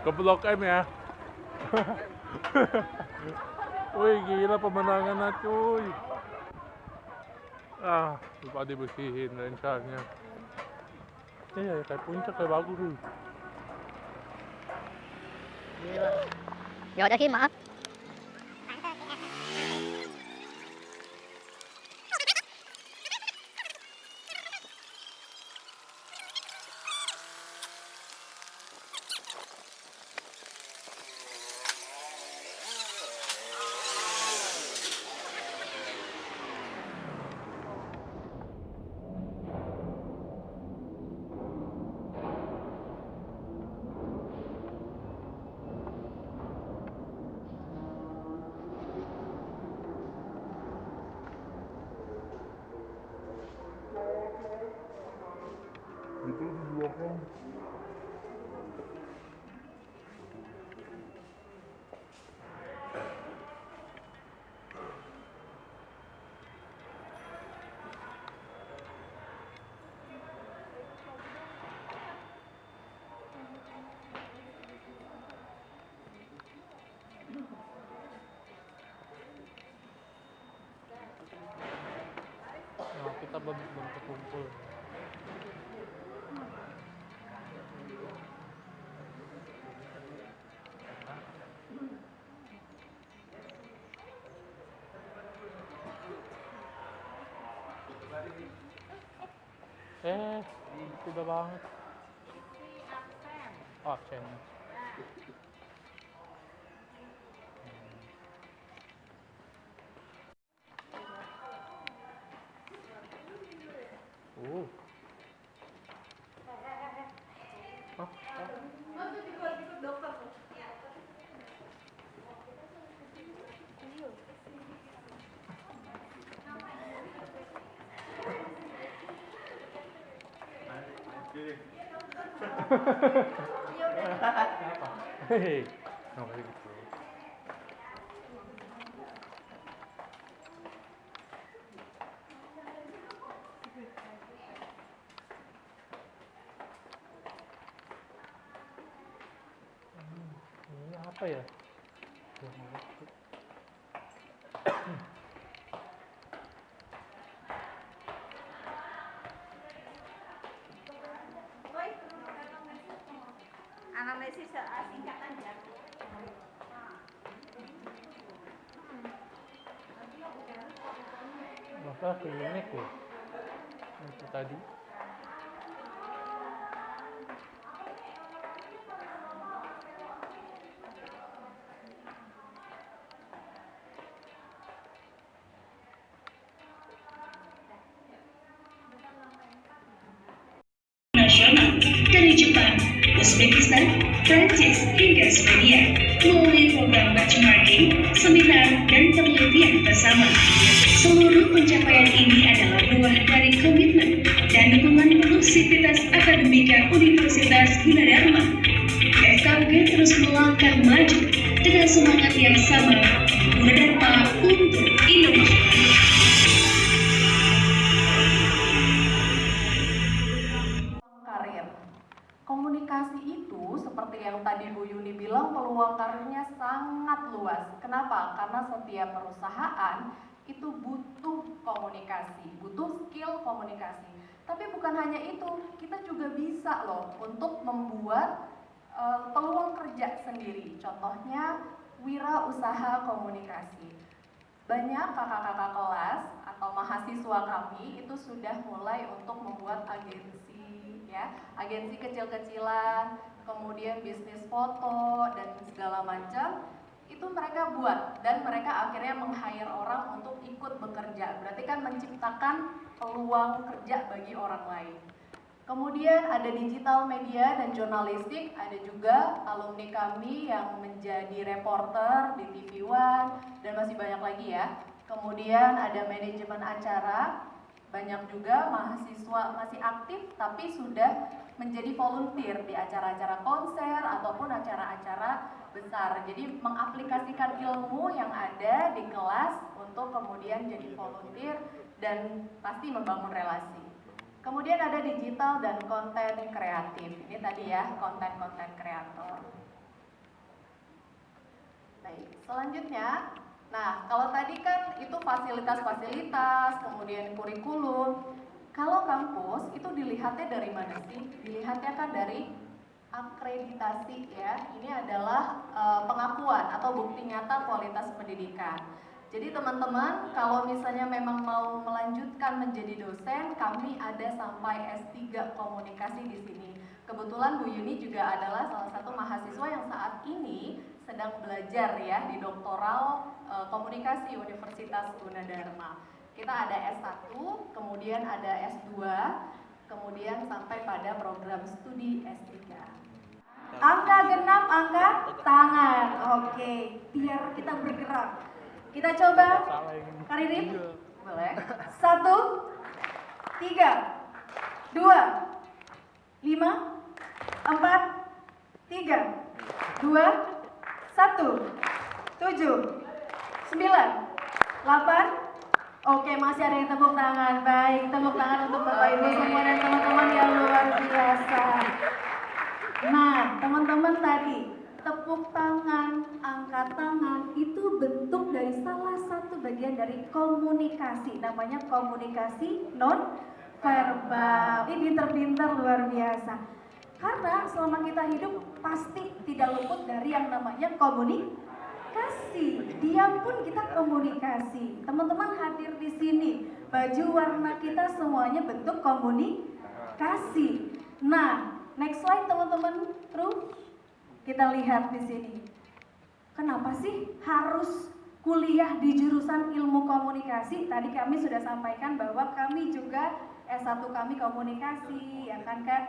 Ke Blok M ya. Wih gila pemandangan nah cuy. Lupa dibersihin lensa-nya. Iya kayak puncak kayak bagus tuh. Gila. Ya udah Ki, maaf. Itu di belakang. Nah, kita belum terkumpul. Udah banget. Absen. Kenapa? Hei, nggak kayak gitu. Ini apa ya? Anamnesis singkatan ya. Masa klinik ya? Itu tadi. Nasional dari Jepang, Uzbekistan, Prancis hingga Swedia melalui program benchmarking, seminar, dan penelitian bersama. Seluruh pencapaian ini adalah buah dari komitmen dan dukungan penuh Sivitas Akademika Universitas Gunadarma. FKUG terus melangkah maju dengan semangat yang sama, Gunadarma untuk Indonesia. Komunikasi itu seperti yang tadi Bu Yuni bilang, peluang karirnya sangat luas. Kenapa? Karena setiap perusahaan itu butuh komunikasi, butuh skill komunikasi. Tapi bukan hanya itu, kita juga bisa loh untuk membuat peluang kerja sendiri. Contohnya wirausaha komunikasi. Banyak kakak-kakak kelas atau mahasiswa kami itu sudah mulai untuk membuat agensi, ya, agensi kecil-kecilan, kemudian bisnis foto dan segala macam. Itu mereka buat dan mereka akhirnya meng-hire orang untuk ikut bekerja. Berarti kan menciptakan peluang kerja bagi orang lain. Kemudian ada digital media dan jurnalistik, ada juga alumni kami yang menjadi reporter di TV One dan masih banyak lagi ya. Kemudian ada manajemen acara, banyak juga mahasiswa masih aktif tapi sudah menjadi volunteer di acara-acara konser ataupun acara-acara besar. Jadi mengaplikasikan ilmu yang ada di kelas untuk kemudian jadi volunteer dan pasti membangun relasi. Kemudian ada digital dan konten kreatif. Ini tadi ya, konten-konten kreator. Baik, selanjutnya, nah kalau tadi kan itu fasilitas-fasilitas, kemudian kurikulum. Kalau kampus itu dilihatnya dari mana sih? Dilihatnya kan dari akreditasi ya. Ini adalah pengakuan atau bukti nyata kualitas pendidikan. Jadi teman-teman kalau misalnya memang mau melanjutkan menjadi dosen, kami ada sampai S3 komunikasi di sini. Kebetulan Bu Yuni juga adalah salah satu mahasiswa yang saat ini sedang belajar ya di doktoral komunikasi Universitas Gunadarma. Kita ada S1, kemudian ada S2, kemudian sampai pada program studi S3. Angka genap, angka tangan. Oke, biar kita bergerak. Kita coba, Karirip, boleh. 1, 3, 2, 5, 4, 3, 2, 1, 7, 9, 8. Oke, masih ada yang tepuk tangan. Baik, tepuk tangan untuk Bapak Ibu semua dan teman-teman yang luar biasa. Nah, teman-teman tadi, tepuk tangan, angkat tangan, itu bentuk dari salah satu bagian dari komunikasi. Namanya komunikasi non-verbal. Ini pinter-pinter luar biasa. Karena selama kita hidup, pasti tidak luput dari yang namanya komunikasi. Diam pun kita komunikasi. Teman-teman hadir di sini, baju warna kita semuanya bentuk komunikasi. Nah, next slide teman-teman, terus kita lihat di sini. Kenapa sih harus kuliah di jurusan ilmu komunikasi? Tadi kami sudah sampaikan bahwa kami juga S1 kami komunikasi, ya kan Kak?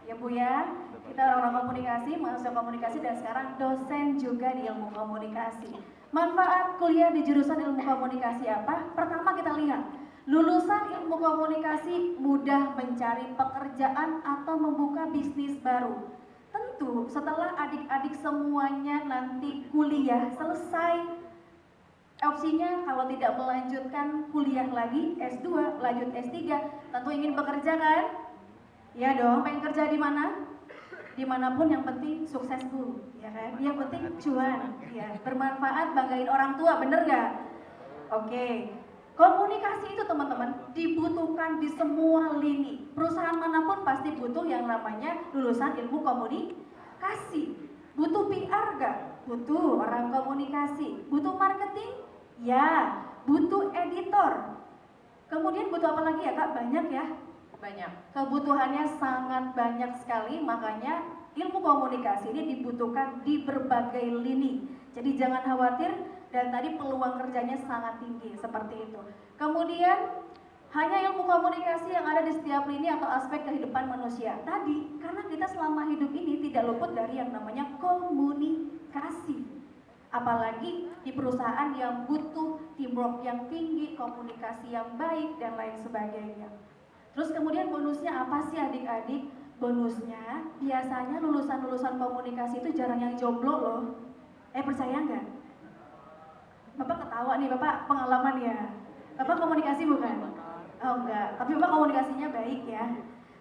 Ya Bu ya, kita orang-orang komunikasi, mahasiswa komunikasi dan sekarang dosen juga di ilmu komunikasi. Manfaat kuliah di jurusan ilmu komunikasi apa? Pertama kita lihat, lulusan ilmu komunikasi mudah mencari pekerjaan atau membuka bisnis baru. Tentu setelah adik-adik semuanya nanti kuliah selesai, opsinya kalau tidak melanjutkan kuliah lagi S2, lanjut S3, tentu ingin bekerja kan? Ya dong, pengen kerja di mana? Dimanapun yang penting sukses Bu, ya kan? Yang penting cuan, ya bermanfaat, banggain orang tua, bener nggak? Oke, komunikasi itu teman-teman dibutuhkan di semua lini. Perusahaan manapun pasti butuh yang namanya lulusan ilmu komunikasi. Butuh PR nggak? Butuh orang komunikasi. Butuh marketing? Ya. Butuh editor. Kemudian butuh apa lagi ya Kak? Banyak ya? Banyak. Kebutuhannya sangat banyak sekali, makanya ilmu komunikasi ini dibutuhkan di berbagai lini. Jadi jangan khawatir, dan tadi peluang kerjanya sangat tinggi seperti itu. Kemudian hanya ilmu komunikasi yang ada di setiap lini atau aspek kehidupan manusia. Tadi karena kita selama hidup ini tidak luput dari yang namanya komunikasi. Apalagi di perusahaan yang butuh teamwork yang tinggi, komunikasi yang baik dan lain sebagainya. Terus kemudian bonusnya apa sih adik-adik? Bonusnya biasanya lulusan-lulusan komunikasi itu jarang yang jomblo loh. Percaya nggak? Bapak ketawa nih, Bapak pengalaman ya. Bapak komunikasi bukan? Oh enggak, tapi Bapak komunikasinya baik ya.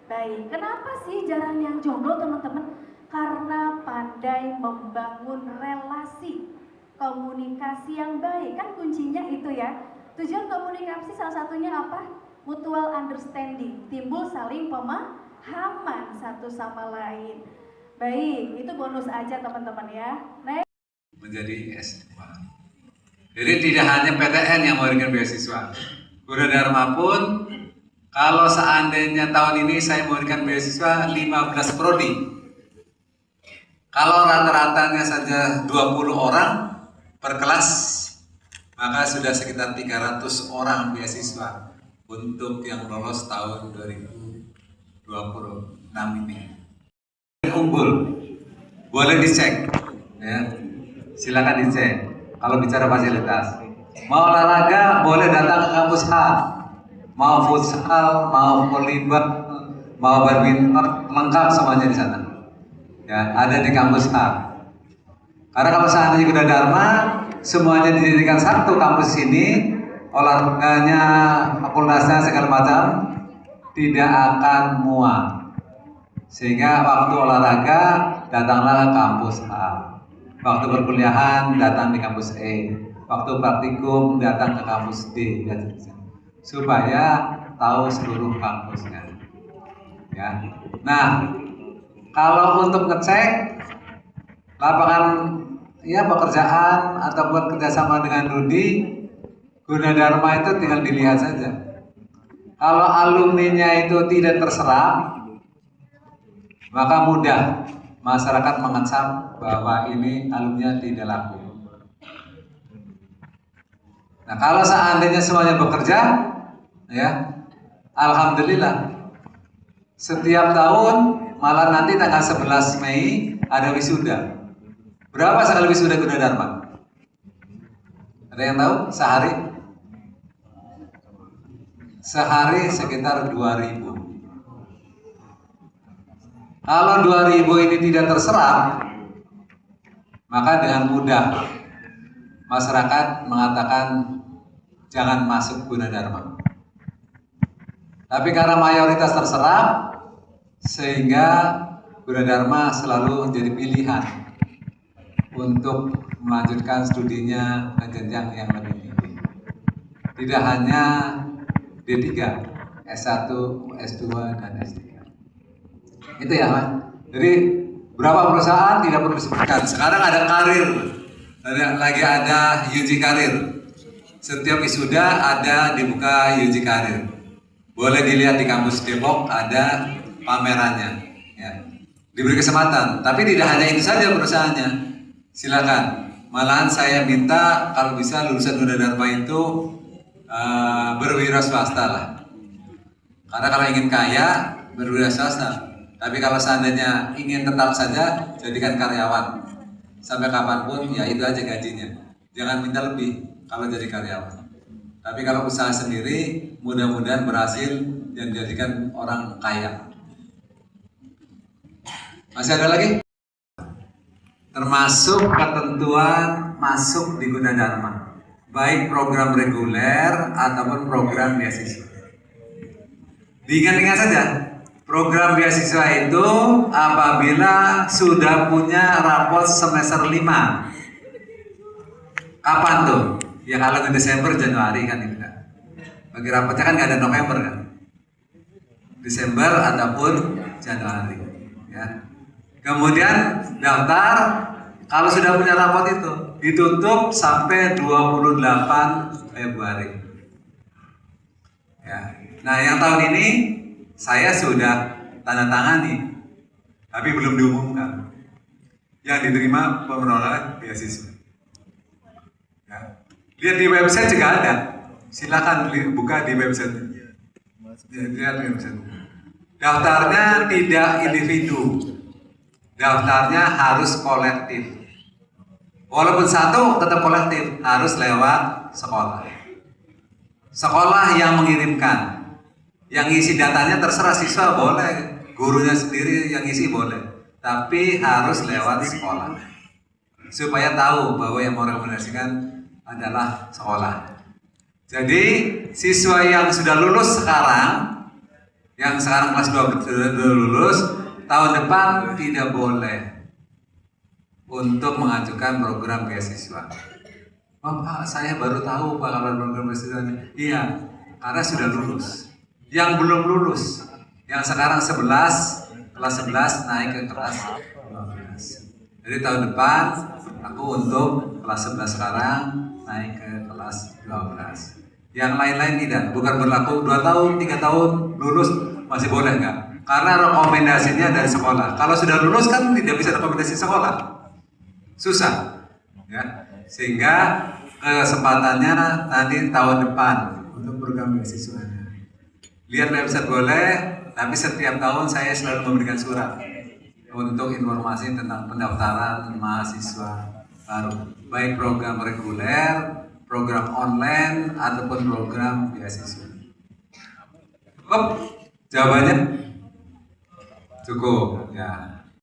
Baik, kenapa sih jarang yang jomblo teman-teman? Karena pandai membangun relasi, komunikasi yang baik. Kan kuncinya itu ya. Tujuan komunikasi salah satunya apa? Mutual understanding, timbul saling pemahaman satu sama lain. Baik, itu bonus aja teman-teman ya. Next. Menjadi S2. Jadi tidak hanya PTN yang memberikan beasiswa. Gunadarma pun kalau seandainya tahun ini saya memberikan beasiswa 15 prodi. Kalau rata-ratanya saja 20 orang per kelas, maka sudah sekitar 300 orang beasiswa untuk yang lolos tahun 2026 ini. Unggul, boleh dicek, ya. Silakan dicek. Kalau bicara fasilitas, mau olahraga boleh datang ke kampus H, mau futsal, mau volleyball, mau badminton, lengkap semuanya di sana. Ya, ada di kampus H. Karena kalau seandainya Gunadarma semuanya didirikan satu kampus ini, olahraganya, fakultasnya segala macam tidak akan muat. Sehingga waktu olahraga datanglah ke kampus A. Waktu perkuliahan datang di kampus E, waktu praktikum datang ke kampus D, dan seterusnya. Supaya tahu seluruh kampusnya. Ya. Nah, kalau untuk ngecek lapangan ya pekerjaan ataupun kerjasama dengan Rudi, Gunadarma itu tinggal dilihat saja. Kalau alumninya itu tidak terserap, maka mudah masyarakat mengecap bahwa ini alumninya tidak laku. Nah, kalau seandainya semuanya bekerja, ya, alhamdulillah. Setiap tahun, malah nanti tanggal 11 Mei ada wisuda. Berapa sekali wisuda Gunadarma? Ada yang tahu? Sehari? Sehari sekitar 2.000. Kalau 2.000 ini tidak terserap, maka dengan mudah masyarakat mengatakan jangan masuk Gunadarma. Tapi karena mayoritas terserap, sehingga Gunadarma selalu menjadi pilihan untuk melanjutkan studinya ke jenjang yang lebih tinggi. Tidak hanya D3, S1, S2, dan S3. Itu ya, Mas. Jadi berapa perusahaan tidak perlu disebutkan. Sekarang ada karir, lagi ada UJ karir. Setiap wisuda ada dibuka UJ karir. Boleh dilihat di kampus Depok, ada pamerannya. Ya. Diberi kesempatan. Tapi tidak hanya itu saja perusahaannya. Silakan. Malahan saya minta kalau bisa lulusan Gunadarma itu berwira swasta lah. Karena kalau ingin kaya berwira swasta. Tapi kalau seandainya ingin tetap saja, jadikan karyawan. Sampai kapanpun, ya itu aja gajinya. Jangan minta lebih kalau jadi karyawan. Tapi kalau usaha sendiri, mudah-mudahan berhasil dan jadikan orang kaya. Masih ada lagi? Termasuk ketentuan masuk di Gunadarma. Baik program reguler ataupun program beasiswa. Diingat-ingat saja. Program beasiswa itu apabila sudah punya rapot semester 5. Kapan tuh? Ya kalau di Desember, Januari kan itu kan. Bagi rapotnya kan nggak ada November kan. Desember ataupun Januari. Ya. Kemudian daftar, kalau sudah punya rapot itu ditutup sampai 28 Februari. Ya. Nah yang tahun ini saya sudah tanda tangani, tapi belum diumumkan. Yang diterima pengelola beasiswa. Ya. Lihat di website juga ada. Silakan buka di website. Lihat di website. Daftarnya tidak individu. Daftarnya harus kolektif. Walaupun satu tetap kolektif, harus lewat sekolah. Sekolah yang mengirimkan. Yang isi datanya terserah siswa boleh, gurunya sendiri yang isi boleh, tapi harus lewat sekolah supaya tahu bahwa yang merekomendasikan adalah sekolah. Jadi siswa yang sudah lulus sekarang, yang sekarang kelas 2 sudah lulus, tahun depan tidak boleh untuk mengajukan program beasiswa. Oh Pak, saya baru tahu Pak kalau program beasiswa. Iya, karena sudah lulus. Yang belum lulus, yang sekarang 11, kelas 11 naik ke kelas 12. Jadi tahun depan aku untuk kelas 11 sekarang naik ke kelas 12. Yang lain-lain tidak, bukan berlaku 2 tahun, 3 tahun lulus masih boleh enggak? Karena rekomendasinya dari sekolah. Kalau sudah lulus kan tidak bisa rekomendasi sekolah, susah, ya. Sehingga kesempatannya nanti tahun depan untuk program beasiswa. Lihat website boleh, tapi setiap tahun saya selalu memberikan surat untuk informasi tentang pendaftaran mahasiswa baru, baik program reguler, program online, ataupun program beasiswa. Cukup? Jawabannya? Cukup, ya.